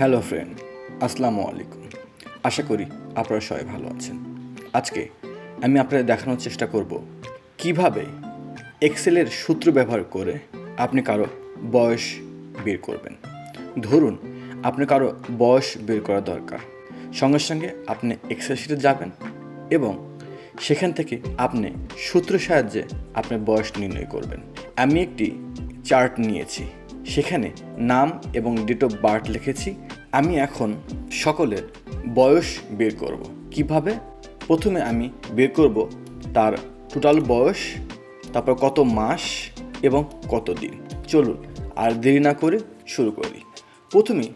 Hello friend, আসসালামু আলাইকুম। আশা করি আপনারা সবাই ভালো আছেন। আজকে আমি আপনাদের দেখানোর চেষ্টা করব কিভাবে এক্সেলের সূত্র ব্যবহার করে আপনি কারো বয়স বের করবেন। ধরুন আপনি কারো বয়স বের করা দরকার, সঙ্গে সঙ্গে আপনি এক্সেল শিটে যাবেন এবং সেখান থেকে আপনি সূত্রের সাহায্যে আপনার বয়স নির্ণয় করবেন। আমি একটি চার্ট নিয়েছি, সেখানে নাম এবং ডেট অফ বার্থ লিখেছি। আমি এখন সকলের বয়স বের করব। কিভাবে? প্রথমে আমি বের করব তার টোটাল বয়স, তারপর কত মাস এবং কত দিন। চলুন আর দেরি না করে শুরু করি। প্রথমে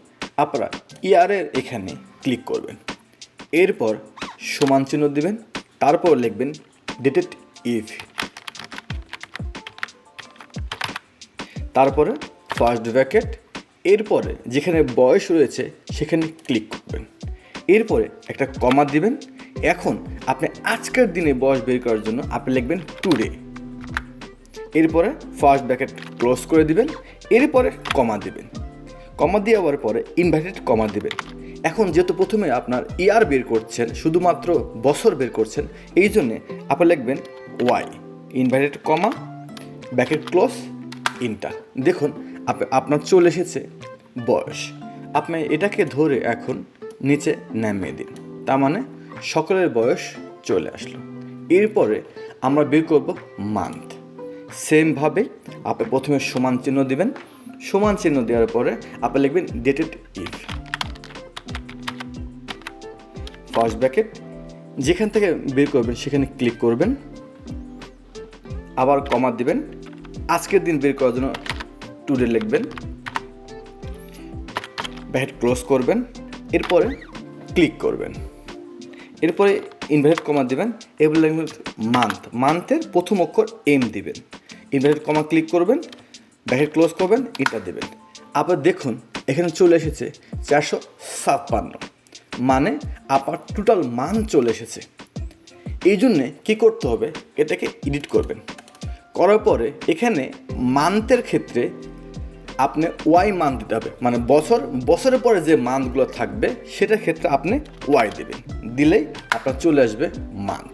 আপনারা ইয়ারের এখানে ক্লিক করবেন, এরপর সমান চিহ্ন দেবেন, তারপর লিখবেন ডেটেড ইফ, তারপরে ফার্স্ট ব্র্যাকেট, এরপরে যেখানে বয়স রয়েছে সেখানে ক্লিক করবেন, এরপরে একটা কমা দিবেন। এখন আপনি আজকের দিনে বয়স বের করার জন্য আপনি লিখবেন টুডে, এরপরে ফার্স্ট ব্র্যাকেট ক্লোজ করে দিবেন, এরপরে কমা দিবেন। কমা দেওয়ার পরে ইনভার্টেড কমা দিবেন। এখন যেহেতু প্রথমে আপনার ইয়ার বের করছেন, শুধুমাত্র বছর বের করছেন, এই জন্যে আপনি লিখবেন y, inverted comma, bracket close, enter. দেখুন আপনার চলে এসেছে বয়স। আপনি এটাকে ধরে এখন নিচে নামিয়ে দিন, তার মানে সকলের বয়স চলে আসলো। এরপরে আমরা বের করব মান্থ। সেমভাবে আপনি প্রথমে সমান চিহ্ন দিবেন, সমান চিহ্ন দেওয়ার পরে আপনি লিখবেন ডেটেড ইফ, ফার্স্ট ব্র্যাকেট, যেখান থেকে বের করবেন সেখানে ক্লিক করবেন, আবার কমা দিবেন, আজকের দিন বের করার জন্য টুডে লিখবেন, ব্র্যাকেট ক্লোজ করবেন, এরপরে ক্লিক করবেন, এরপরে ইনভার্টেড কমা দিবেন, এরপরে লিখবেন মান্থ, মান্থের প্রথম অক্ষর এম দিবেন, ইনভার্টেড কমা ক্লিক করবেন, ব্র্যাকেট ক্লোজ করবেন, এটা দেবেন। আবার দেখুন এখানে চলে এসেছে 456, মানে আপনার টোটাল মান চলে এসেছে। এই জন্যে কী করতে হবে, এটাকে এডিট করবেন। করার পরে এখানে মান্থের ক্ষেত্রে আপনি ওয়াই মান দিতে হবে, মানে বছরের পরে যে মান্থগুলো থাকবে সেটার ক্ষেত্রে আপনি ওয়াই দেবেন, দিলেই আপনার চলে আসবে মান্থ।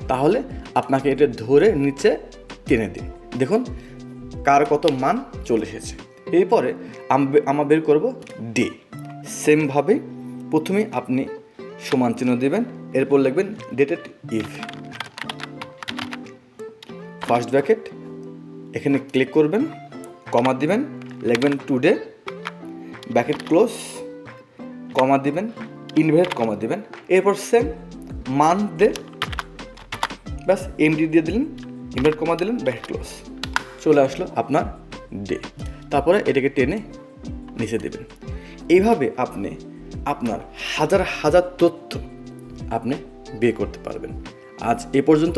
তাহলে আপনাকে এটা ধরে নিচে টেনে দিন, দেখুন কার কত মান চলে এসেছে। এরপরে আমরা বের করব ডে। সেমভাবে প্রথমে আপনি সমান চিহ্ন দেবেন, এরপর লিখবেন ডেটেড ইফ, ফার্স্ট ব্র্যাকেট, এখানে ক্লিক করবেন, কমা দিবেন, লিখবেন টুডে, ব্র্যাকেট ক্লোজ, কমা দিবেন, ইনভার্ট কমা দিবেন, এরপর সেম মান্থ ডে, ব্যাস এমডি দিয়ে দিলেন, ইনভার্ট কমা দিলেন, ব্র্যাকেট ক্লোজ, চলে আসলো আপনার ডে। তারপরে এটাকে টেনে নিচে দেবেন। এইভাবে আপনি আপনার হাজার হাজার তথ্য আপনি বের করতে পারবেন। আজ এ পর্যন্ত।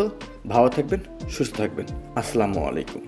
ভালো থাকবেন, সুস্থ থাকবেন। আসসালামু আলাইকুম।